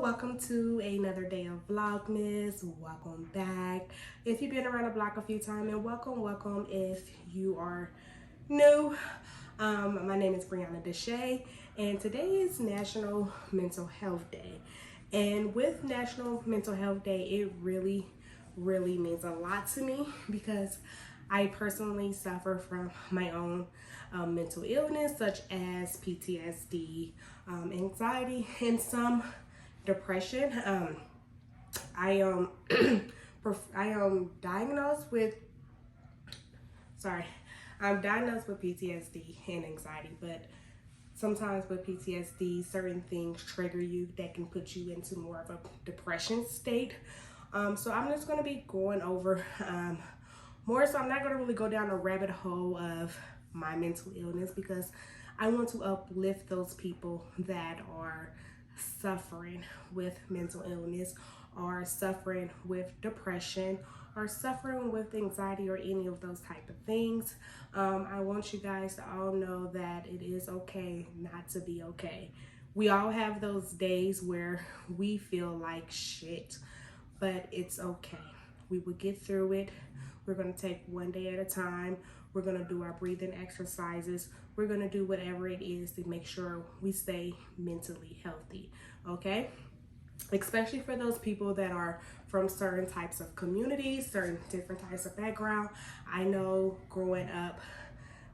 Welcome to another day of Vlogmas. Welcome back. If you've been around the block a few times, and welcome if you are new. My name is Brianna Deshay, and today is National Mental Health Day. And with National Mental Health Day, it really means a lot to me because I personally suffer from my own mental illness, such as PTSD, anxiety, and some depression. I am I am diagnosed with sorry, I'm diagnosed with PTSD and anxiety, but sometimes with PTSD, certain things trigger you that can put you into more of a depression state. So I'm just going to be going over more. So I'm not going to really go down a rabbit hole of my mental illness because I want to uplift those people that are suffering with mental illness or suffering with depression or suffering with anxiety or any of those type of things. I want you guys to all know that it is okay not to be okay. We all have those days where we feel like shit, but it's okay. We will get through it. We're going to take one day at a time. We're going to do our breathing exercises. We're going to do whatever it is to make sure we stay mentally healthy, okay? Especially for those people that are from certain types of communities, certain different types of background. I know growing up,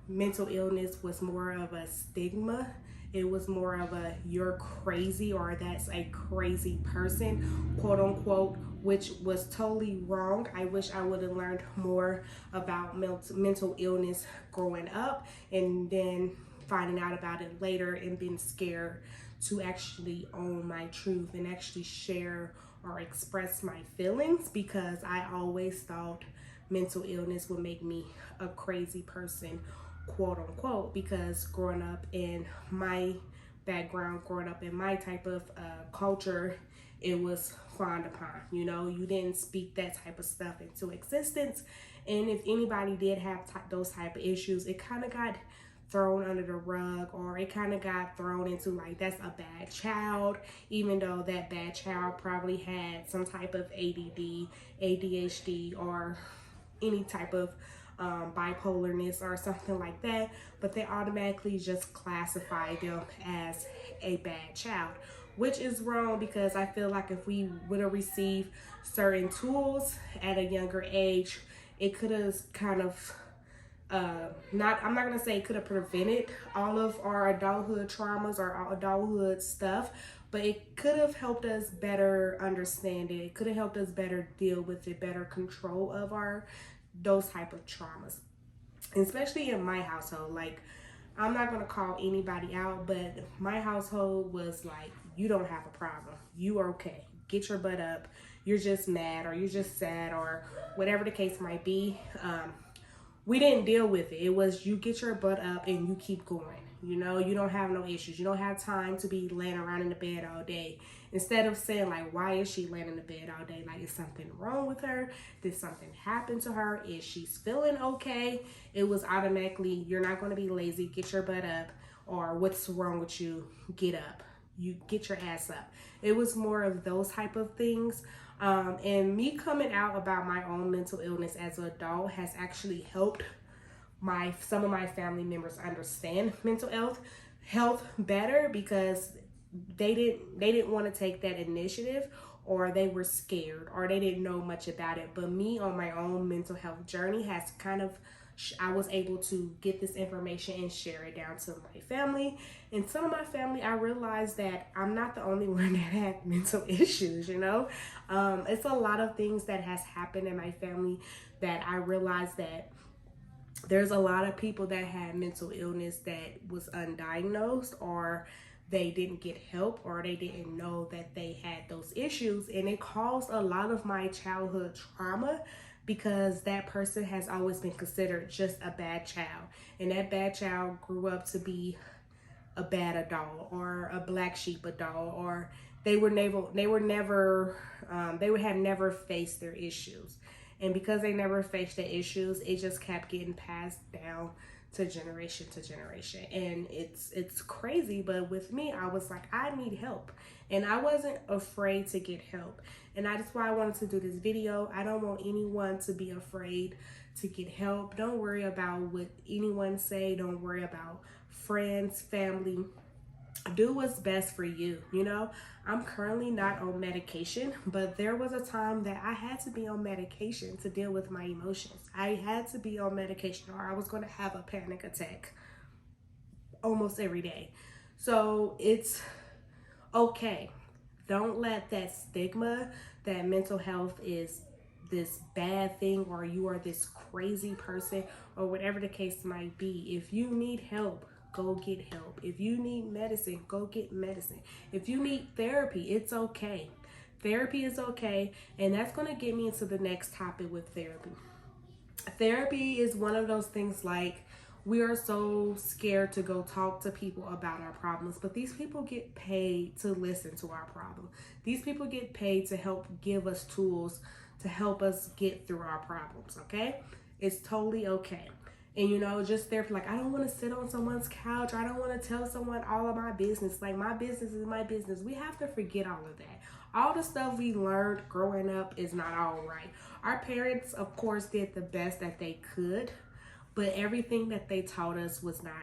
mental illness was more of a stigma. It was more of a you're crazy or that's a crazy person, quote unquote, which was totally wrong. I wish I would have learned more about mental illness growing up and then finding out about it later and being scared to actually own my truth and actually share or express my feelings, because I always thought mental illness would make me a crazy person, quote unquote, because growing up in my background, growing up in my type of culture, it was frowned upon. You know, you didn't speak that type of stuff into existence. And if anybody did have those type of issues, it kind of got thrown under the rug, or it kind of got thrown into like that's a bad child, even though that bad child probably had some type of ADD, ADHD, or any type of bipolarness or something like that, but they automatically just classify them as a bad child, which is wrong, because I feel like if we would have received certain tools at a younger age, it could have kind of I'm not gonna say it could have prevented all of our adulthood traumas or our adulthood stuff, but it could have helped us better understand it. It could have helped us better deal with it, better control of our those type of traumas. And especially in my household, like, I'm not gonna call anybody out, but my household was like, you don't have a problem, you are okay, get your butt up, you're just mad or you're just sad or whatever the case might be. We didn't deal with it. It was you get your butt up and you keep going. You know, you don't have no issues. You don't have time to be laying around in the bed all day. Instead of saying like, why is she laying in the bed all day? Like, is something wrong with her? Did something happen to her? Is she feeling okay? It was automatically, you're not going to be lazy. Get your butt up. Or what's wrong with you? Get up. You get your ass up. It was more of those type of things. And me coming out about my own mental illness as an adult has actually helped some of my family members understand mental health better, because they didn't want to take that initiative, or they were scared, or they didn't know much about it. But me on my own mental health journey has kind of, I was able to get this information and share it down to my family. And some of my family, I realized that I'm not the only one that had mental issues, you know. It's a lot of things that has happened in my family that I realized that there's a lot of people that had mental illness that was undiagnosed, or they didn't get help, or they didn't know that they had those issues. And it caused a lot of my childhood trauma, because that person has always been considered just a bad child, and that bad child grew up to be a bad adult or a black sheep adult, or they would have never faced their issues. And because they never faced the issues, it just kept getting passed down to generation to generation. And it's crazy, but with me, I was like, I need help, and I wasn't afraid to get help. And that's why I wanted to do this video. I don't want anyone to be afraid to get help. Don't worry about what anyone say. Don't worry about friends, family. Do what's best for you. You know, I'm currently not on medication, but there was a time that I had to be on medication to deal with my emotions. I had to be on medication or I was going to have a panic attack almost every day. So it's okay. Don't let that stigma that mental health is this bad thing or you are this crazy person or whatever the case might be. If you need help, go get help. If you need medicine, go get medicine. If you need therapy, it's okay. Therapy is okay. And that's going to get me into the next topic with therapy. Therapy is one of those things like we are so scared to go talk to people about our problems, but these people get paid to listen to our problem. These people get paid to help give us tools to help us get through our problems, okay? It's totally okay. And you know, just there for like, I don't want to sit on someone's couch. I don't want to tell someone all of my business. Like, my business is my business. We have to forget all of that. All the stuff we learned growing up is not all right. Our parents, of course, did the best that they could, but everything that they taught us was not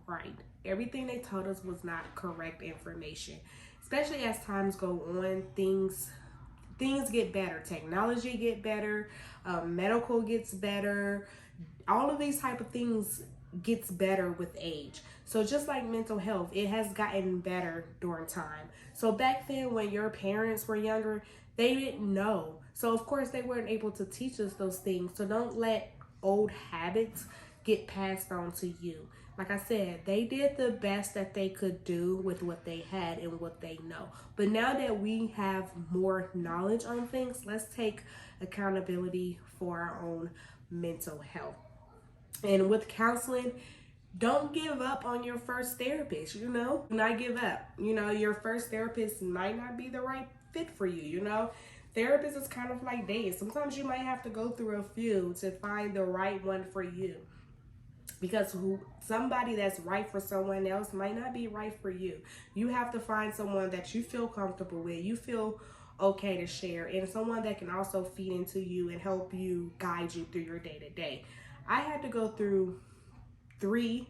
right. Everything they taught us was not correct information. Especially as times go on, things get better. Technology get better. Medical gets better. All of these type of things gets better with age. So just like mental health, it has gotten better during time. So back then when your parents were younger, they didn't know. So of course they weren't able to teach us those things. So don't let old habits get passed on to you. Like I said, they did the best that they could do with what they had and what they know. But now that we have more knowledge on things, let's take accountability for our own mental health. And with counseling, don't give up on your first therapist, you know? Do not give up. You know, your first therapist might not be the right fit for you, you know? Therapist is kind of like dating. Sometimes you might have to go through a few to find the right one for you. Because somebody that's right for someone else might not be right for you. You have to find someone that you feel comfortable with, you feel okay to share, and someone that can also feed into you and help you guide you through your day-to-day. I had to go through 3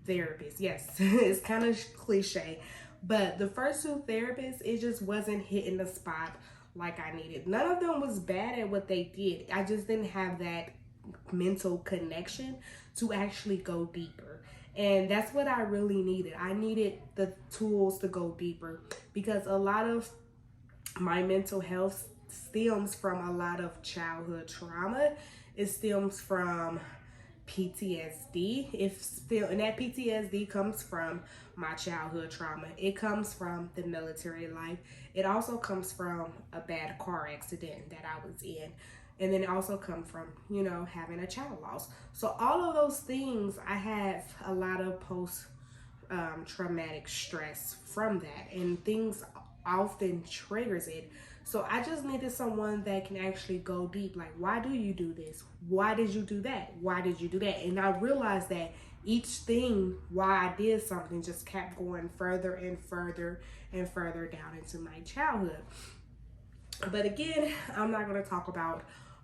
therapists. Yes, it's kind of cliche, but the first 2 therapists, it just wasn't hitting the spot like I needed. None of them was bad at what they did. I just didn't have that mental connection to actually go deeper. And that's what I really needed. I needed the tools to go deeper because a lot of my mental health stems from a lot of childhood trauma. It stems from PTSD. And that PTSD comes from my childhood trauma. It comes from the military life. It also comes from a bad car accident that I was in. And then it also comes from, you know, having a child loss. So all of those things, I have a lot of post-traumatic stress from that. And things often triggers it. So I just needed someone that can actually go deep. Like, why do you do this? Why did you do that? Why did you do that? And I realized that each thing, why I did something, just kept going further and further and further down into my childhood. But again, I'm not going to talk about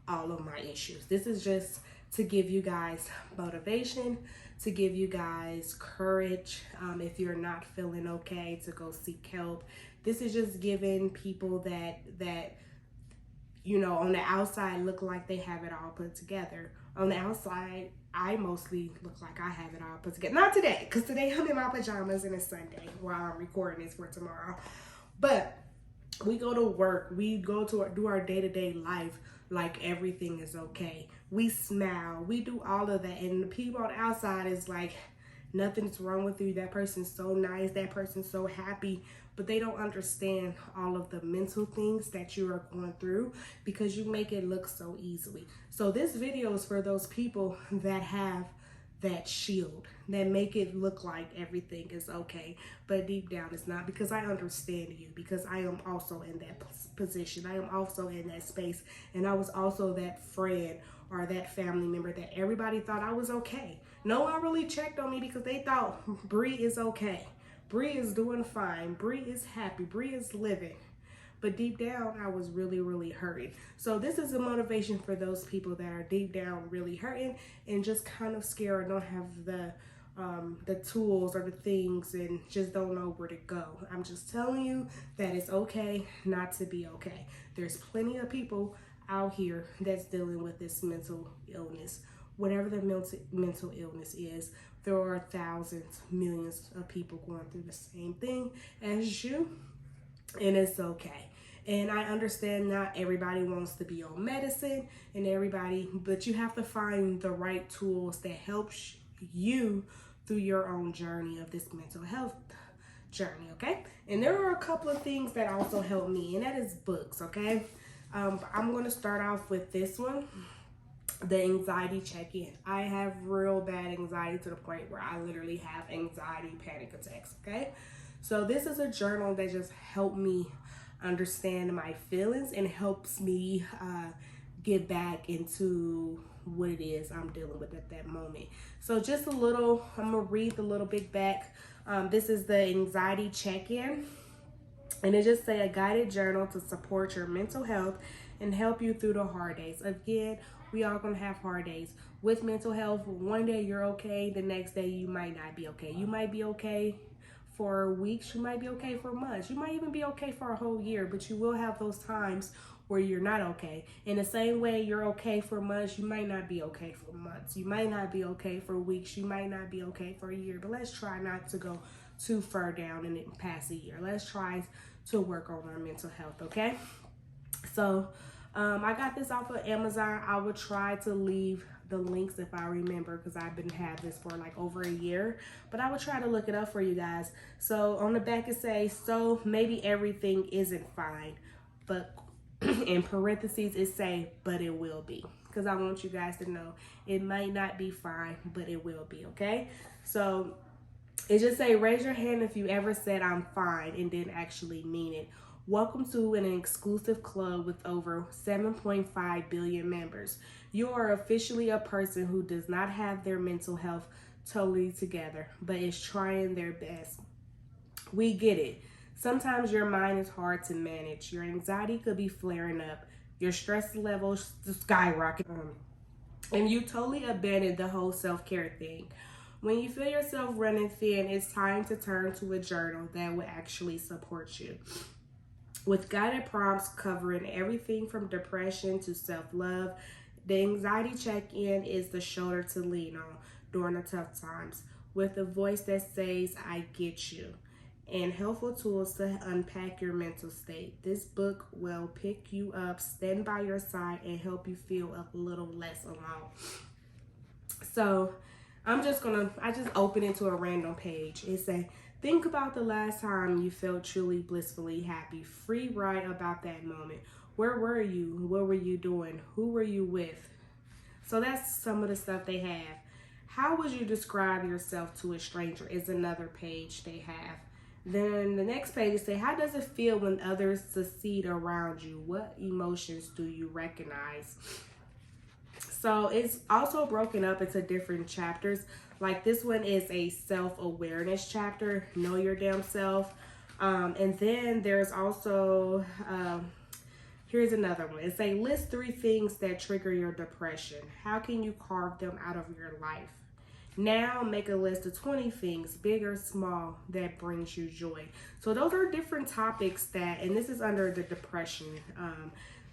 all of my issues. This is just to give you guys motivation, to give you guys courage. If you're not feeling okay, to go seek help. This is just giving people that you know, on the outside look like they have it all put together. On the outside, I mostly look like I have it all put together. Not today, because today I'm in my pajamas and it's Sunday while I'm recording this for tomorrow. But we go to work, we go to do our day-to-day life like everything is okay. We smile, we do all of that, and the people on the outside is like, nothing's wrong with you. That person's so nice, that person's so happy, but they don't understand all of the mental things that you are going through because you make it look so easily. So this video is for those people that have that shield, that make it look like everything is okay, but deep down it's not, because I understand you, because I am also in that position. I am also in that space, and I was also that friend or that family member that everybody thought I was okay. No one really checked on me because they thought Bree is okay. Bree is doing fine. Bree is happy. Bree is living. But deep down, I was really, really hurting. So this is a motivation for those people that are deep down really hurting and just kind of scared, don't have the tools or the things, and just don't know where to go. I'm just telling you that it's okay not to be okay. There's plenty of people out here that's dealing with this mental illness. Whatever the mental illness is, there are thousands, millions of people going through the same thing as you, and it's okay. And I understand not everybody wants to be on medicine and everybody, but you have to find the right tools that helps you through your own journey of this mental health journey, okay? And there are a couple of things that also help me, and that is books, okay? I'm going to start off with this one, the anxiety check-in. I have real bad anxiety to the point where I literally have anxiety panic attacks, okay? So this is a journal that just helped me understand my feelings and helps me get back into what it is I'm dealing with at that moment. So just a little, I'm gonna read the little bit back. This is the anxiety check-in, and it just say a guided journal to support your mental health and help you through the hard days. Again, we are gonna have hard days with mental health. One day you're okay, the next day you might not be okay. You might be okay for weeks, you might be okay for months, you might even be okay for a whole year, but you will have those times where you're not okay. In the same way you're okay for months, you might not be okay for months. You might not be okay for weeks, you might not be okay for a year, but let's try not to go too far down in it past a year. Let's try to work on our mental health, okay? So I got this off of Amazon. I will try to leave the links if I remember, because I've been had this for like over a year, but I will try to look it up for you guys. So on the back it says, so maybe everything isn't fine, but in parentheses it say, but it will be, because I want you guys to know it might not be fine, but it will be, okay? So it just say, raise your hand if you ever said I'm fine and didn't actually mean it. Welcome to an exclusive club with over 7.5 billion members. You are officially a person who does not have their mental health totally together, but is trying their best. We get it. Sometimes your mind is hard to manage. Your anxiety could be flaring up. Your stress levels skyrocket. And you totally abandoned the whole self-care thing. When you feel yourself running thin, it's time to turn to a journal that will actually support you. With guided prompts covering everything from depression to self-love, the anxiety check-in is the shoulder to lean on during the tough times, with a voice that says, I get you, and helpful tools to unpack your mental state. This book will pick you up, stand by your side, and help you feel a little less alone. So I just opened into a random page. It says, think about the last time you felt truly blissfully happy. Free write about that moment. Where were you? What were you doing? Who were you with? So that's some of the stuff they have. How would you describe yourself to a stranger is another page they have. Then the next page says, how does it feel when others succeed around you? What emotions do you recognize? So it's also broken up into different chapters. Like this one is a self-awareness chapter, know your damn self. And then there's also, here's another one. It's a list 3 things that trigger your depression. How can you carve them out of your life? Now make a list of 20 things, big or small, that brings you joy. So those are different topics that, and this is under the depression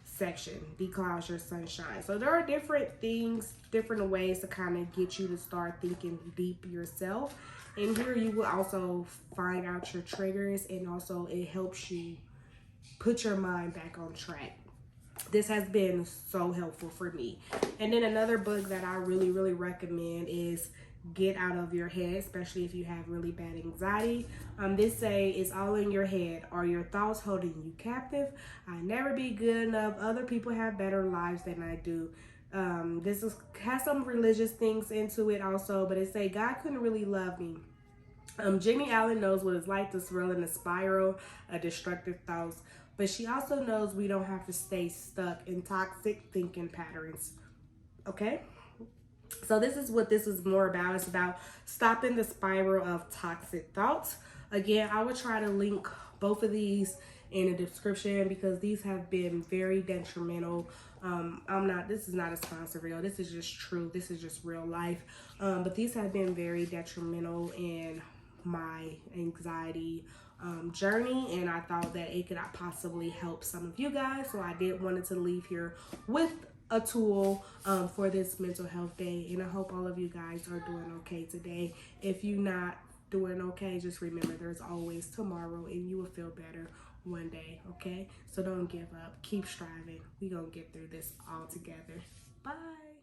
section, declouds your sunshine. So there are different things, different ways to kind of get you to start thinking deep yourself. And here you will also find out your triggers, and also it helps you put your mind back on track. This has been so helpful for me. And then another book that I really, really recommend is Get Out of Your Head, especially if you have really bad anxiety. This say, it's all in your head. Are your thoughts holding you captive? I never be good enough. Other people have better lives than I do. Has some religious things into it also, but it say, God couldn't really love me. Jenny Allen knows what it's like to swirl in a spiral of destructive thoughts, but she also knows we don't have to stay stuck in toxic thinking patterns. Okay? So this is what this is more about. It's about stopping the spiral of toxic thoughts. Again, I would try to link both of these in the description because these have been very detrimental. This is not a sponsor reel. This is just true. This is just real life. But these have been very detrimental in my anxiety journey, and I thought that it could possibly help some of you guys. So I did wanted to leave here with a tool for this mental health day, and I hope all of you guys are doing okay today. If you're not doing okay, just remember there's always tomorrow, and you will feel better one day. Okay, so don't give up, keep striving. We gonna get through this all together. Bye.